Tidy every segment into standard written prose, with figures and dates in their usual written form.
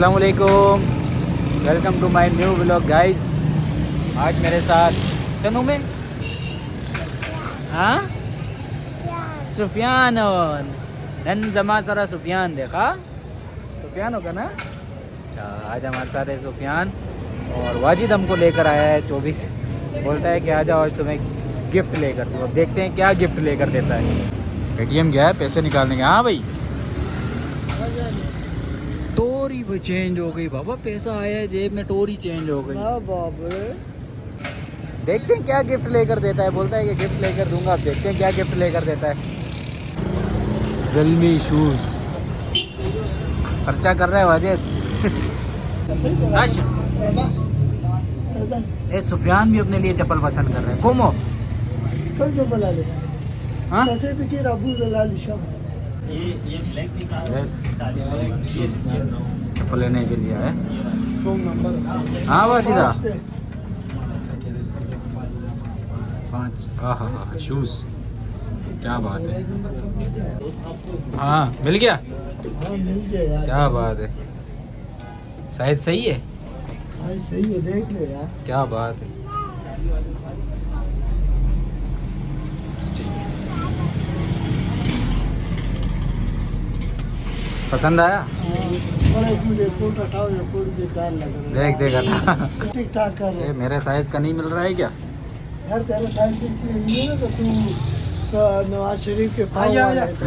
अस्सलाम वालेकुम, welcome to my new vlog guys. आज मेरे साथ सनू में हाँ सुफियान और नन जमा सरा सुफियान देखा सुफियान होगा ना। आज हमारे साथ है सुफियान और वाजिद हमको लेकर आया है 24। बोलता है कि आ जाओ आज तुम्हें गिफ्ट लेकर दो। अब देखते हैं क्या गिफ्ट लेकर देता है। एटीएम गया है पैसे निकालने के। हाँ भाई टोरी भी चेंज हो गई बाबा, पैसा आया है जेब में, टोरी चेंज हो गई। देखते हैं क्या गिफ्ट लेकर देता है। बोलता है कि गिफ्ट लेकर दूंगा, अब देखते हैं क्या गिफ्ट लेकर देता है। ज़ल्मी शूज खर्चा कर रहा है वाजिद। ए सुफियान भी अपने लिए चप्पल पसंद कर रहे हैं। कोमो हाँ ये ब्लैक चप्पल लेने के लिए है। हाँ वाजिदा 5। हाँ शूज क्या बात है। हाँ मिल गया, क्या बात है। साइज सही है, सही है, देख लो यार। क्या बात है। पसंद आया? फोटो उठाओ, ये फोटो बेकार लग रहा है। देख देख हटा। ठीक ठाक कर रहे मेरे साइज का नहीं मिल रहा है क्या? यार, तेरा साइज इसलिए नहीं है ना तो तू तो नवाज शरीफ के पाँव वाला है तो।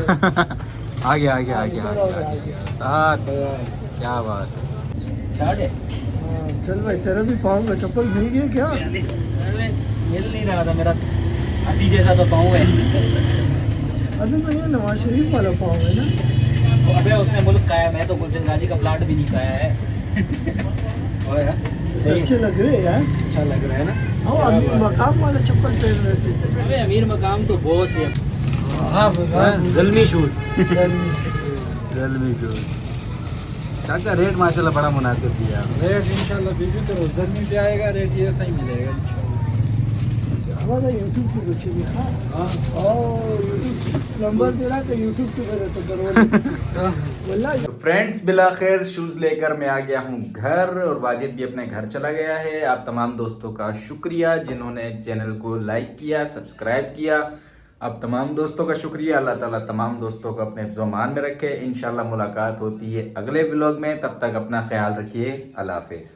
आ गया उस्ताद, क्या बात है। स्टार्ट है। हाँ, चल भाई, तेरा भी पाँव का चप्पल मिल गया क्या? मिल नहीं रहा था, मेरा हाथी जैसा तो पाँव है। असल में ये नवाज शरीफ वाला पाँव है ना। अबे उसने मुल्क खाया, मैं तो गुलशन गाजी का प्लाट भी नहीं खाया है। और यार सही अच्छे लग रहे हैं यार। अच्छा लग रहा है ना। हाँ, अमीर मकाम वाला चप्पल पहन रहे थे। अबे अमीर मकाम तो बॉस है। हाँ, ज़ल्मी शूज ज़ल्मी शूज का रेट माशाल्लाह बड़ा मुनासिब दिया। रेट इंशाल्लाह बीबी करो, ज़मीन पे आएगा रेट ये सही मिलेगा इंशाल्लाह। हमारा यूट्यूब पे कुछ दिखा। हाँ और नंबर दे रहा था यूट्यूब पे मेरे तो करो। तो फ्रेंड्स बिलाखिर शूज़ लेकर मैं आ गया हूँ घर और वाजिद भी अपने घर चला गया है। आप तमाम दोस्तों का शुक्रिया जिन्होंने चैनल को लाइक किया, सब्सक्राइब किया। आप तमाम दोस्तों का शुक्रिया। अल्लाह ताला तमाम दोस्तों को अपने हिफ्ज़-ओ-मान में रखे। इंशाल्लाह मुलाकात होती है अगले व्लॉग में। तब तक अपना ख्याल रखिए। अल्लाह हाफिज़।